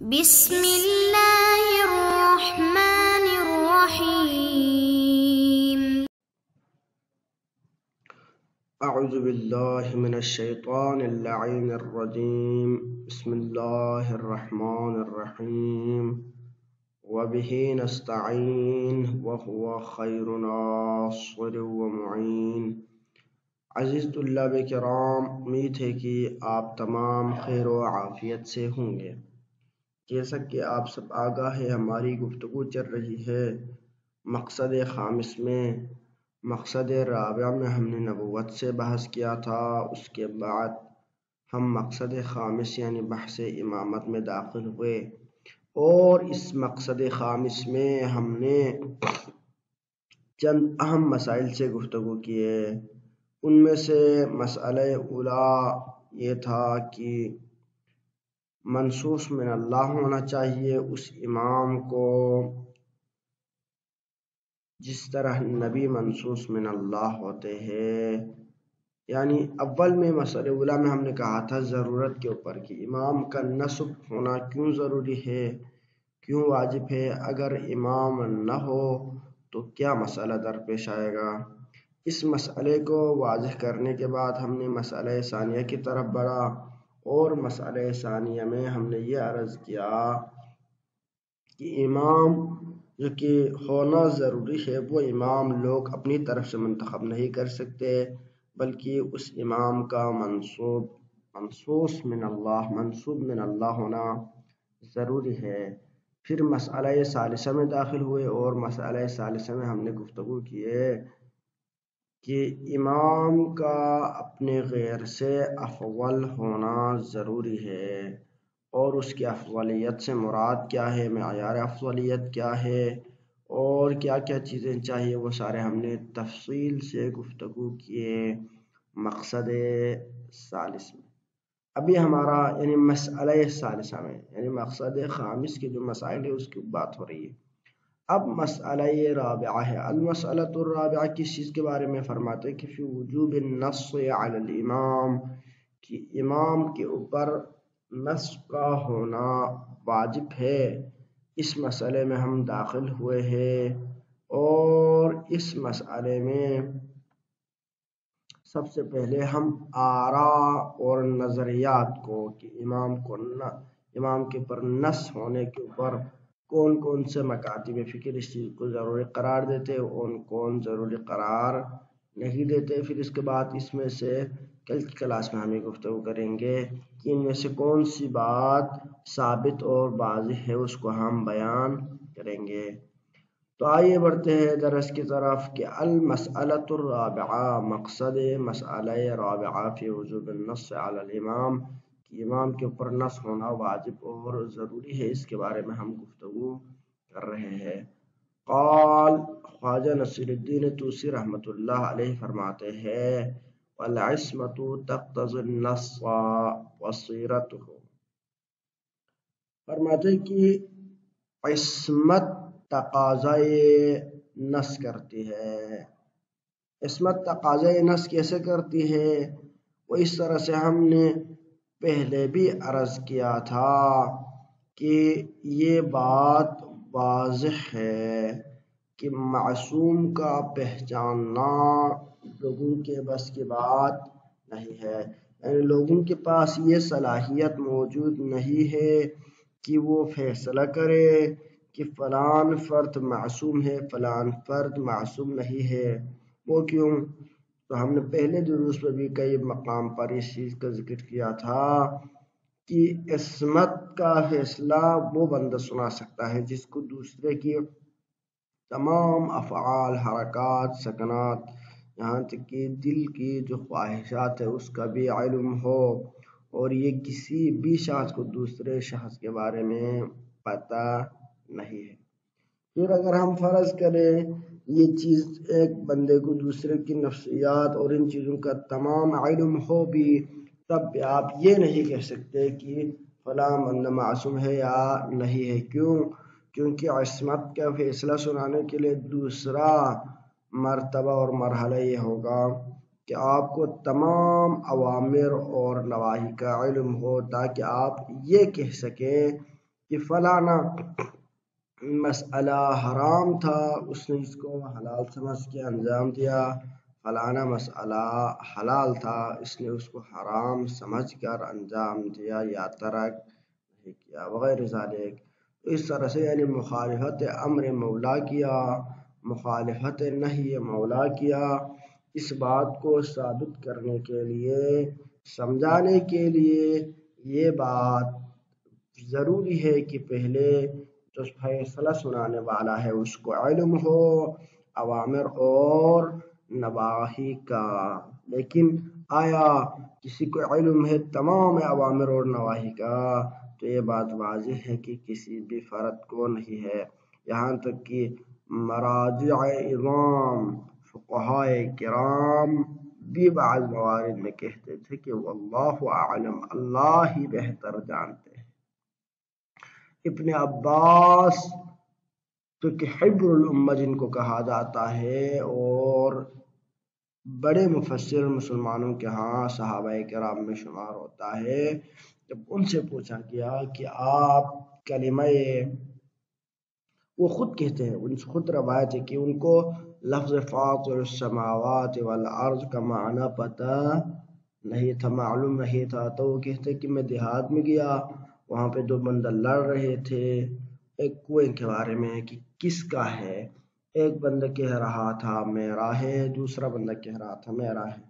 بسم الله الرحمن الرحيم. أعوذ بالله من الشيطان اللعين الرجيم. بسم الله الرحمن الرحيم. وبه نستعين وهو خير ناصر ومعين. عزیز طلاب کرام، امید ہے کہ آپ تمام خیر و عافیت سے ہوں گے۔ جیسا کہ آپ سب آگاہ ہے، ہماری گفتگو چل رہی ہے مقصد خامس میں۔ مقصد رابع میں ہم نے نبوت سے بحث کیا تھا، اس کے بعد ہم مقصد خامس یعنی بحث امامت میں داخل ہوئے، اور اس مقصد خامس میں ہم نے چند اہم مسائل سے گفتگو کیے۔ ان میں سے مسئلہ اولا یہ تھا کہ منصوص من اللہ ہونا چاہیے اس امام کو جس طرح نبی منصوص من اللہ ہوتے ہیں۔ یعنی اول میں مسئلہ اولا میں ہم نے کہا تھا ضرورت کے اوپر کہ امام کا نسب ہونا کیوں ضروری ہے، کیوں واجب ہے، اگر امام نہ ہو تو کیا مسئلہ درپیش آئے گا۔ اس مسئلے کو واضح کرنے کے بعد ہم نے مسئلہ ثانیہ کی طرف بڑھا، اور مسئلہ ثانیہ میں ہم نے یہ عرض کیا کہ امام جو کہ ہونا ضروری ہے، وہ امام لوگ اپنی طرف سے منتخب نہیں کر سکتے، بلکہ اس امام کا منصوص من اللہ ہونا ضروری ہے۔ پھر مسئلہ ثالثہ میں داخل ہوئے، اور مسئلہ ثالثہ میں ہم نے گفتگو کی ہے کہ امام کا اپنے غیر سے افضل ہونا ضروری ہے، اور اس کی افضلیت سے مراد کیا ہے، معیار افضلیت کیا ہے، اور کیا کیا چیزیں چاہیے، وہ سارے ہم نے تفصیل سے گفتگو کیے مقصد ثالث میں۔ ابھی ہمارا یعنی مسئلہ ثالثہ میں یعنی مقصد خامس کے جو مسائل ہے اس کی بات ہو رہی ہے۔ اب مسئلہ رابعہ ہے۔ المسئلۃ الرابعہ کس چیز کے بارے میں فرماتے ہیں کہ فی وجوب النص علی الامام، کہ امام کے اوپر نص کا ہونا واجب ہے۔ اس مسئلے میں ہم داخل ہوئے ہیں، اور اس مسئلے میں سب سے پہلے ہم آراء اور نظریات کو کہ امام کے اوپر نص ہونے کے اوپر کون کون سے مکاتب فکر اس چیز کو ضروری قرار دیتے اور کون ضروری قرار نہیں دیتے۔ پھر اس کے بعد اس میں سے کل کی کلاس میں ہمیں گفتگو کریں گے کہ ان میں سے کون سی بات ثابت اور واضح ہے، اس کو ہم بیان کریں گے۔ تو آئیے بڑھتے ہیں درس کی طرف کہ المسئلۃ الرابعہ، مقصد مسئلہ رابعہ فی وجوب النص علی الامام، کہ امام کے اوپر نص ہونا واجب اور ضروری ہے، اس کے بارے میں ہم گفتگو کر رہے ہیں۔ قال خواجہ نصیر الدین طوسی رحمۃ اللہ علیہ فرماتے ہیں والعصمۃ تقتضی النص وصیرتہ، فرماتے ہیں کہ عصمت تقاضائے نص کرتی ہے۔ عصمت تقاضائے نص کیسے کرتی ہے؟ وہ اس طرح سے ہم نے پہلے بھی عرض کیا تھا کہ یہ بات واضح ہے کہ معصوم کا پہچاننا لوگوں کے بس کی بات نہیں ہے، یعنی لوگوں کے پاس یہ صلاحیت موجود نہیں ہے کہ وہ فیصلہ کرے کہ فلان فرد معصوم ہے، فلان فرد معصوم نہیں ہے۔ وہ کیوں؟ تو ہم نے پہلے دروس میں بھی کئی مقام پر اس چیز کا ذکر کیا تھا کہ عصمت کا فیصلہ وہ بندہ سنا سکتا ہے جس کو دوسرے کی تمام افعال، حرکات، سکنات، یہاں تک کہ دل کی جو خواہشات ہے اس کا بھی علم ہو، اور یہ کسی بھی شخص کو دوسرے شخص کے بارے میں پتہ نہیں ہے۔ پھر اگر ہم فرض کریں یہ چیز ایک بندے کو دوسرے کی نفسیات اور ان چیزوں کا تمام علم ہو بھی، تب بھی آپ یہ نہیں کہہ سکتے کہ فلاں بندہ معصوم ہے یا نہیں ہے۔ کیونکہ عصمت کا فیصلہ سنانے کے لیے دوسرا مرتبہ اور مرحلہ یہ ہوگا کہ آپ کو تمام اوامر اور نواہی کا علم ہو، تاکہ آپ یہ کہہ سکیں کہ فلانا مسئلہ حرام تھا، اس نے اس کو حلال سمجھ کے انجام دیا، فلانا مسئلہ حلال تھا، اس نے اس کو حرام سمجھ کر انجام دیا یا ترک نہیں کیا وغیرہ ذالک۔ اس طرح سے یعنی مخالفت امر مولا کیا، مخالفت نہی مولا کیا، اس بات کو ثابت کرنے کے لیے، سمجھانے کے لیے یہ بات ضروری ہے کہ پہلے جو فیصلہ سنانے والا ہے اس کو علم ہو اوامر اور نواہی کا۔ لیکن آیا کسی کو علم ہے تمام اوامر اور نواہی کا؟ تو یہ بات واضح ہے کہ کسی بھی فرد کو نہیں ہے، یہاں تک کہ مراجع اعظام فقہائے کرام بھی بعض موارد میں کہتے تھے کہ واللہ اعلم، اللہ ہی بہتر جانتے ہیں۔ ابن عباس تو کہ حبر الامہ جن کو کہا جاتا ہے اور بڑے مفسر مسلمانوں کے ہاں صحابہ کرام میں شمار ہوتا ہے، جب ان سے پوچھا گیا کہ آپ کلمہ، وہ خود کہتے ہیں، ان سے خود روایت ہے کہ ان کو لفظ فاطر السماوات والارض کا معنی پتہ نہیں تھا، معلوم نہیں تھا، تو وہ کہتے کہ میں دیہات میں گیا، وہاں پہ دو بندہ لڑ رہے تھے ایک کنویں کے بارے میں کہ کس کا ہے، ایک بندہ کہہ رہا تھا میرا ہے، دوسرا بندہ کہہ رہا تھا میرا ہے۔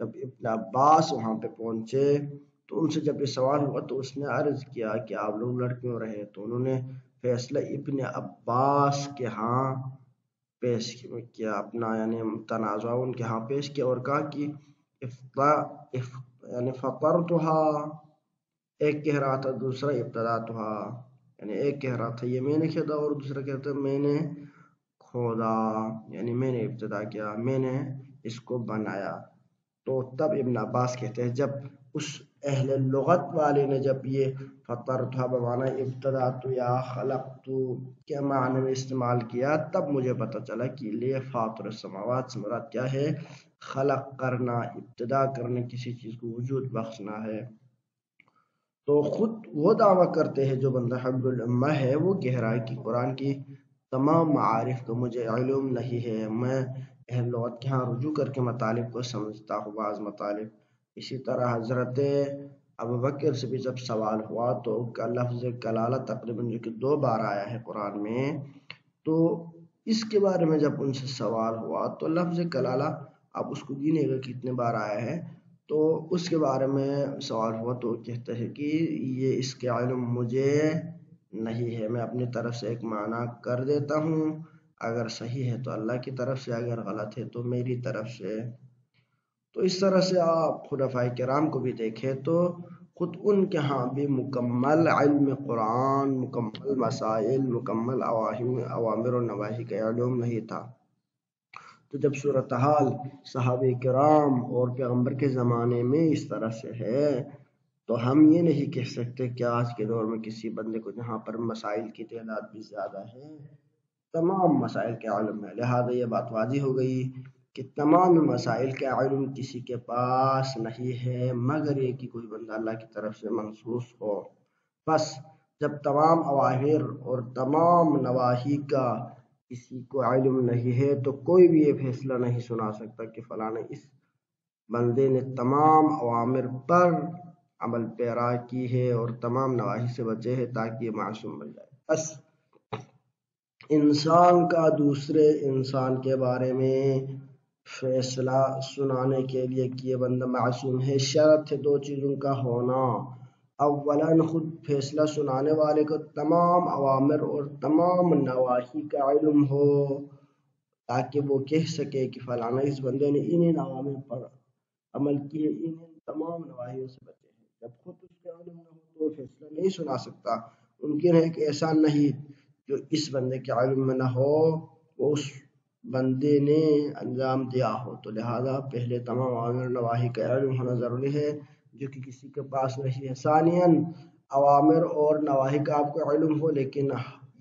جب ابن عباس وہاں پہ پہنچے تو ان سے جب یہ سوال ہوا تو اس نے عرض کیا کہ آپ لوگ لڑ کیوں رہے، تو انہوں نے فیصلہ ابن عباس کے ہاں پیش کیا، اپنا یعنی تنازع ان کے ہاں پیش کیا اور کہا کہ یعنی فطرتھا، ایک کہہ رہا تھا دوسرا ابتداتھا، یعنی ایک کہہ رہا تھا یہ میں نے کھودا اور دوسرا کہتا ہے میں نے کھودا، یعنی میں نے ابتدا کیا، میں نے اس کو بنایا۔ تو تب ابن عباس کہتے ہیں جب اس اہل لغت والے نے جب یہ فطرتھا بمعنی ابتداتو یا خلقتو کے معنی میں استعمال کیا، تب مجھے پتہ چلا کہ یہ فاطر السماوات سے مراد کیا ہے، خلق کرنا، ابتدا کرنے، کسی چیز کو وجود بخشنا ہے۔ تو خود وہ دعویٰ کرتے ہیں جو بندہ حبر الامہ ہے، وہ کہہ رہا ہے کہ قرآن کی تمام معارف کا مجھے علم نہیں ہے، میں اہل لغت کے ہاں رجوع کر کے مطالب کو سمجھتا ہوں بعض مطالب۔ اسی طرح حضرت ابوبکر سے بھی جب سوال ہوا تو لفظ کلالہ تقریباً جو کہ 2 بار آیا ہے قرآن میں، تو اس کے بارے میں جب ان سے سوال ہوا تو لفظ کلالہ آپ اس کو گنے گا کتنے بار آیا ہے، تو اس کے بارے میں سوال ہوا تو کہتے ہیں کہ یہ اس کے علم مجھے نہیں ہے، میں اپنی طرف سے ایک معنی کر دیتا ہوں، اگر صحیح ہے تو اللہ کی طرف سے، اگر غلط ہے تو میری طرف سے۔ تو اس طرح سے آپ خلفائے کرام کو بھی دیکھیں تو خود ان کے ہاں بھی مکمل علم قرآن، مکمل مسائل، مکمل اوامر و نواہی کا علم نہیں تھا۔ تو جب صورتحال صحابہ کرام اور پیغمبر کے زمانے میں اس طرح سے ہے تو ہم یہ نہیں کہہ سکتے کہ آج کے دور میں کسی بندے کو جہاں پر مسائل کی تعداد بھی زیادہ ہے، تمام مسائل کے علم ہے۔ لہذا یہ بات واضح ہو گئی کہ تمام مسائل کا علم کسی کے پاس نہیں ہے مگر یہ کہ کوئی بندہ اللہ کی طرف سے منصوص ہو۔ بس جب تمام اوامر اور تمام نواہی کا کسی کو علم نہیں ہے تو کوئی بھی یہ فیصلہ نہیں سنا سکتا کہ فلاں اس بندے نے تمام اوامر پر عمل پیرا کی ہے اور تمام نواہی سے بچے ہے تاکہ یہ معصوم بن جائے۔ بس انسان کا دوسرے انسان کے بارے میں فیصلہ سنانے کے لیے کہ یہ بندہ معصوم ہے، شرط ہے 2 چیزوں کا ہونا۔ اولاً خود فیصلہ سنانے والے کو تمام اوامر اور تمام نواہی کا علم ہو تاکہ وہ کہہ سکے کہ فلانا اس بندے نے انہیں اوامر پر عمل کیے، انہیں تمام نواہیوں سے بچے ہیں۔ جب خود اس کا علم نہ ہو تو فیصلہ نہیں سنا سکتا۔ ممکن ہے کہ ایسا نہیں جو اس بندے کے علم میں نہ ہو وہ اس بندے نے انجام دیا ہو، تو لہذا پہلے تمام اوامر نواہی کا علم ہونا ضروری ہے جو کہ کسی کے پاس نہیں ہے۔ ثانیاً اوامر اور نواہی کا آپ کو علم ہو لیکن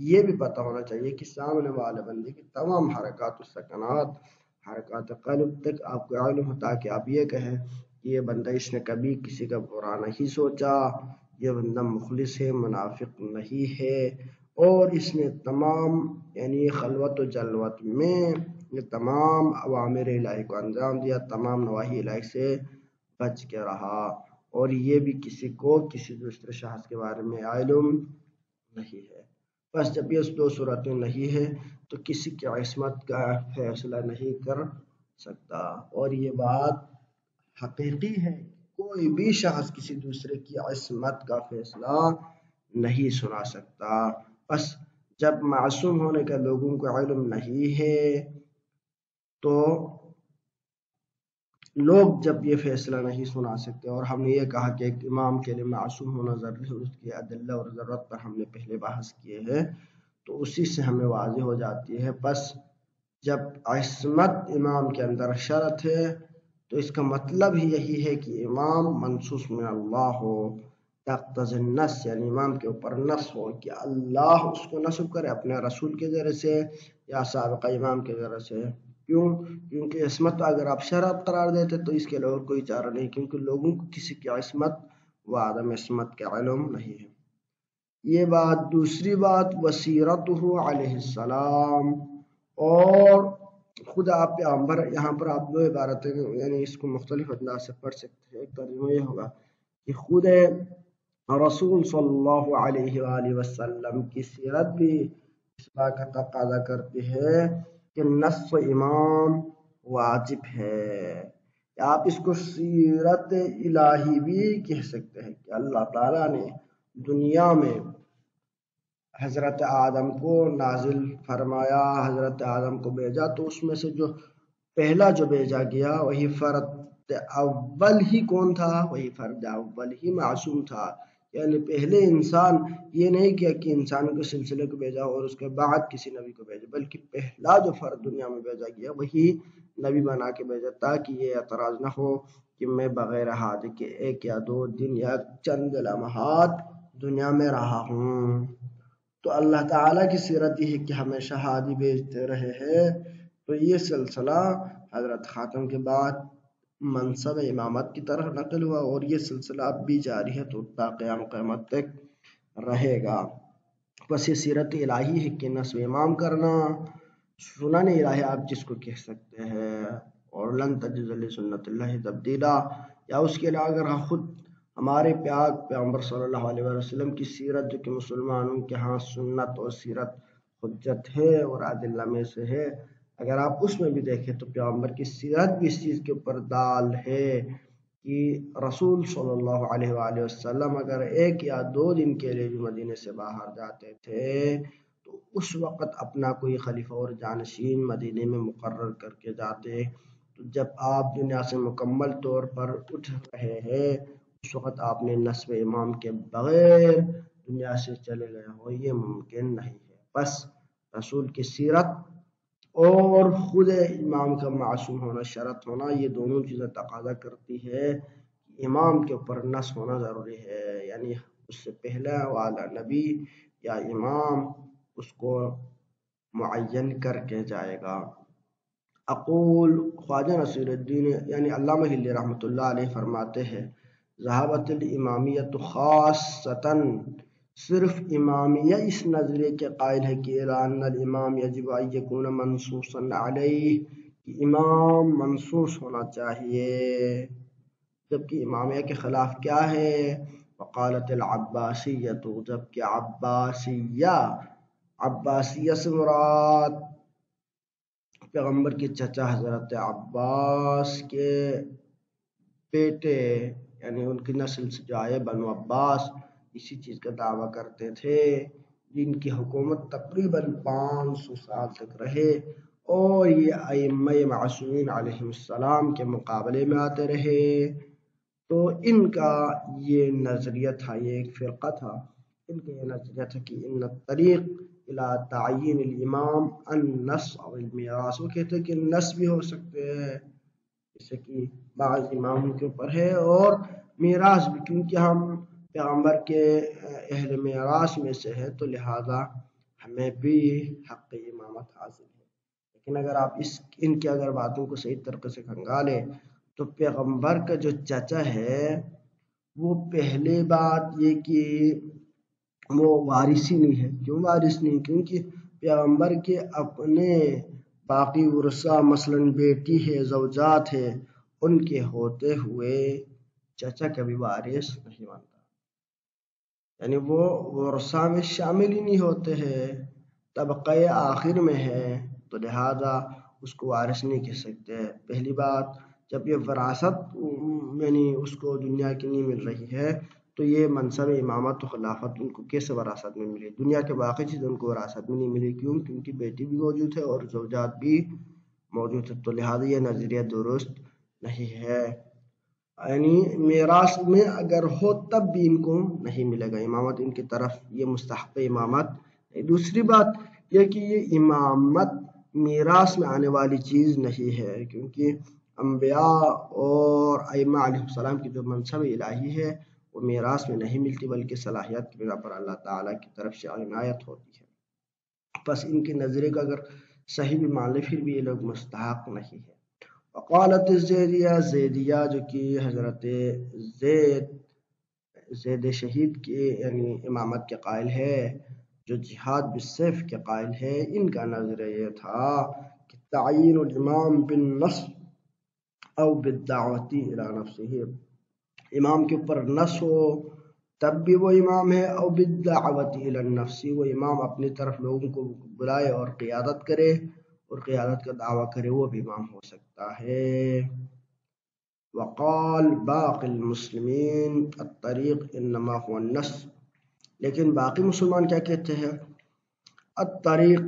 یہ بھی پتہ ہونا چاہیے کہ سامنے والے بندے کی تمام حرکات و سکنات، حرکات قلب تک آپ کو علم ہو تاکہ آپ یہ کہیں کہ یہ بندہ اس نے کبھی کسی کا برا نہیں سوچا، یہ بندہ مخلص ہے، منافق نہیں ہے، اور اس نے تمام یعنی خلوت و جلوت میں یہ تمام اوامر الہی کو انجام دیا، تمام نواہی الہی سے بچ کے رہا، اور یہ بھی کسی کو کسی دوسرے شخص کے بارے میں علم نہیں ہے۔ بس جب یہ دو صورتیں نہیں ہے تو کسی کی عصمت کا فیصلہ نہیں کر سکتا، اور یہ بات حقیقی ہے، کوئی بھی شخص کسی دوسرے کی عصمت کا فیصلہ نہیں سنا سکتا۔ بس جب معصوم ہونے کا لوگوں کو علم نہیں ہے تو لوگ جب یہ فیصلہ نہیں سنا سکتے، اور ہم نے یہ کہا کہ ایک امام کے لیے معصوم ہونا ضروری ہے، اس کی ادلہ اور ضرورت پر ہم نے پہلے بحث کیے ہیں، تو اسی سے ہمیں واضح ہو جاتی ہے۔ بس جب عصمت امام کے اندر شرط ہے تو اس کا مطلب ہی یہی ہے کہ امام منصوص من اللہ ہو، تقتضی النص، یعنی امام کے اوپر نص ہو کہ اللہ اس کو نصب کرے اپنے رسول کے ذریعے سے یا سابقہ امام کے ذریعے سے۔ کیونکہ عصمت اگر آپ شرط قرار دیتے تو اس کے علاوہ کوئی چارہ نہیں، کیونکہ لوگوں کو کسی کی عصمت و عدم عصمت کا علم نہیں ہے۔ یہ بات۔ دوسری بات وسیرتہ علیہ السلام، اور خود آپ پیغمبر، یہاں پر آپ دو عبارتیں یعنی اس کو مختلف انداز سے پڑھ سکتے ہیں۔ ایک ترجمہ یہ ہوگا کہ خود رسول صلی اللہ علیہ وآلہ وسلم کی سیرت بھی اس بات کا تقاضا کرتی ہے کہ نصف امام واجب ہے، یا آپ اس کو سیرت الہی بھی کہہ سکتے ہیں کہ اللہ تعالیٰ نے دنیا میں حضرت آدم کو نازل فرمایا، حضرت آدم کو بھیجا، تو اس میں سے جو پہلا جو بھیجا گیا وہی فرد اول ہی کون تھا؟ وہی فرد اول ہی معصوم تھا، یعنی پہلے انسان یہ نہیں کیا کہ انسان کے سلسلے کو بھیجا اور اس کے بعد کسی نبی کو بھیجا، بلکہ پہلا جو فرد دنیا میں بھیجا گیا وہی نبی بنا کے بھیجا، تاکہ یہ اعتراض نہ ہو کہ میں بغیر حاجت کے 1 یا 2 دن یا چند لمحات دنیا میں رہا ہوں۔ تو اللہ تعالیٰ کی سیرت یہ ہے کہ ہمیشہ ہادی بھیجتے رہے ہیں، تو یہ سلسلہ حضرت خاتم کے بعد منصب امامت کی طرح نقل ہوا، اور یہ سلسلہ اب بھی جاری ہے تو تا قیامت تک رہے گا۔ بس یہ سیرت الہی ہے کہ نصب امام کرنا، سنن الہی آپ جس کو کہہ سکتے ہیں، اور لن تجد لسنت اللہ تبدیلا، یا اس کے علاوہ اگر خود ہمارے پیغمبر صلی اللہ علیہ وسلم کی سیرت جو کہ مسلمانوں کے ہاں سنت اور سیرت حجت ہے اور عدلہ میں سے ہے، اگر آپ اس میں بھی دیکھیں تو پیغمبر کی سیرت بھی اس چیز کے اوپر دال ہے کہ رسول صلی اللہ علیہ وآلہ وسلم اگر 1 یا 2 دن کے لیے بھی مدینے سے باہر جاتے تھے تو اس وقت اپنا کوئی خلیفہ اور جانشین مدینے میں مقرر کر کے جاتے، تو جب آپ دنیا سے مکمل طور پر اٹھ رہے ہیں اس وقت آپ نے نصب امام کے بغیر دنیا سے چلے گئے ہو، یہ ممکن نہیں ہے۔ بس رسول کی سیرت اور خود امام کا معصوم ہونا، شرط ہونا، یہ دونوں چیزیں تقاضا کرتی ہے کہ امام کے اوپر نص ہونا ضروری ہے، یعنی اس سے پہلا والا نبی یا امام اس کو معین کر کے جائے گا۔ اقول خواجہ نصیر الدین یعنی علامہ ہلی رحمۃ اللہ علیہ فرماتے ہیں ذہابت الامامیت خاصتاً، صرف امامیہ اس نظریے کے قائل ہے کہ اعلان الامام یجب ان یکون منصوصا علیہ، کہ امام منصوص ہونا چاہیے، جبکہ امامیہ کے خلاف کیا ہے؟ وقالت العباسیۃ، جبکہ عباسیہ سے مراد پیغمبر کے چچا حضرت عباس کے بیٹے، یعنی ان کی نسل سے جو آئے بنو عباس، اسی چیز کا دعویٰ کرتے تھے، جن کی حکومت تقریباً 500 سال تک رہے، اور یہ ائمہ معصومین علیہ السلام کے مقابلے میں آتے رہے۔ تو ان کا یہ نظریہ تھا، یہ ایک فرقہ تھا، ان کا یہ نظریہ تھا کہ ان الطریق الى تعین الامام النص او المیراث، وہ کہتے ہیں کہ نص بھی ہو سکتے ہیں جیسے کہ بعض اماموں کے اوپر ہے، اور میراث بھی، کیونکہ ہم پیغمبر کے اہل میراث میں سے ہے تو لہذا ہمیں بھی حق امامت حاصل ہے۔ لیکن اگر آپ ان کی اگر باتوں کو صحیح طریقے سے کھنگالیں تو پیغمبر کا جو چچا ہے وہ پہلے بات یہ کہ وہ وارث ہی نہیں ہے. کیوں وارث نہیں؟ کیونکہ پیغمبر کے اپنے باقی ورثہ مثلاً بیٹی ہے، زوجات ہے، ان کے ہوتے ہوئے چچا کبھی وارث نہیں بنتا، یعنی وہ ورثہ میں شامل ہی نہیں ہوتے ہیں، طبقہ آخر میں ہے، تو لہذا اس کو وارث نہیں کہہ سکتے. پہلی بات، جب یہ وراثت یعنی اس کو دنیا کی نہیں مل رہی ہے تو یہ منصب امامت و خلافت ان کو کیسے وراثت میں ملی؟ دنیا کے باقی چیزیں ان کو وراثت میں نہیں ملی. کیوں؟ کیونکہ بیٹی بھی موجود ہے اور زوجات بھی موجود ہے، تو لہذا یہ نظریہ درست نہیں ہے. یعنی میراث میں اگر ہو تب بھی ان کو نہیں ملے گا امامت، ان کی طرف یہ مستحق امامت. دوسری بات یہ کہ یہ امامت میراث میں آنے والی چیز نہیں ہے، کیونکہ انبیاء اور ائمہ علیہ السلام کی جو منصب الہی ہے وہ میراث میں نہیں ملتی، بلکہ صلاحیت کی بنا پر اللہ تعالیٰ کی طرف سے عنایت ہوتی ہے. بس ان کے نظریے کا اگر صحیح بھی مان لے پھر بھی یہ لوگ مستحق نہیں ہے. وقالت الزیدیہ، زیدیہ جو کہ حضرت زید شہید کے یعنی امامت کے قائل ہے، جو جہاد بالسیف کے قائل ہے، ان کا نظریہ یہ تھا کہ تعین الامام بالنص او بالدعوتی الی نفسہ، امام کے اوپر نص ہو تب بھی وہ امام ہے، او بالدعوتی الی النفس، وہ امام اپنی طرف لوگوں کو بلائے اور قیادت کرے اور قیادت کا دعویٰ کرے، وہ بھی امام ہو سکتا ہے. وقال باقی المسلمین الطریق انما هو النص، لیکن باقی مسلمان کیا کہتے ہیں؟ الطریق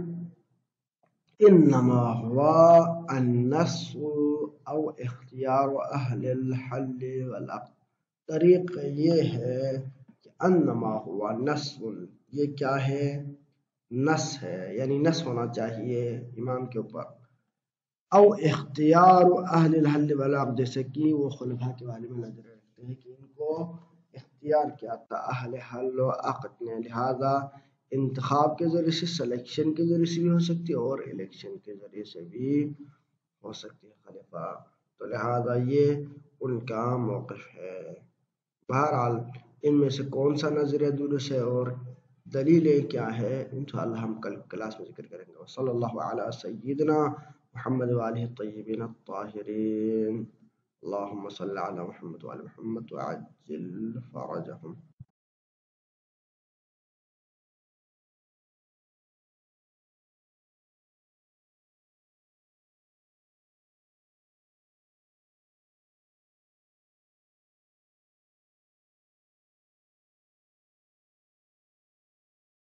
انما هو النص او اختیار اہل الحل والعقد. طریق یہ ہے کہ انما هو نص، یہ کیا ہے؟ نص ہے، یعنی نص ہونا چاہیے امام کے اوپر. او اختیار اہل الحل والعقد، جیسے کہ وہ خلفاء کے بارے میں نظر رکھتے ہیں کہ ان کو اختیار کیا تھا اہل حل و عقد نے، لہذا انتخاب کے ذریعے سے، سلیکشن کے ذریعے سے بھی ہو سکتی ہے اور الیکشن کے ذریعے سے بھی ہو سکتی ہے خلیفہ، تو لہذا یہ ان کا موقف ہے. بہرحال ان میں سے کون سا نظریہ درست ہے اور دلیلیں کیا ہے، انشاءاللہ ہم کل کلاس میں ذکر کریں گے. صلی اللہ علی سیدنا محمد وآلہ الطیبین الطاہرین. اللہم صلی علی محمد وآل محمد وعجل فرجہم.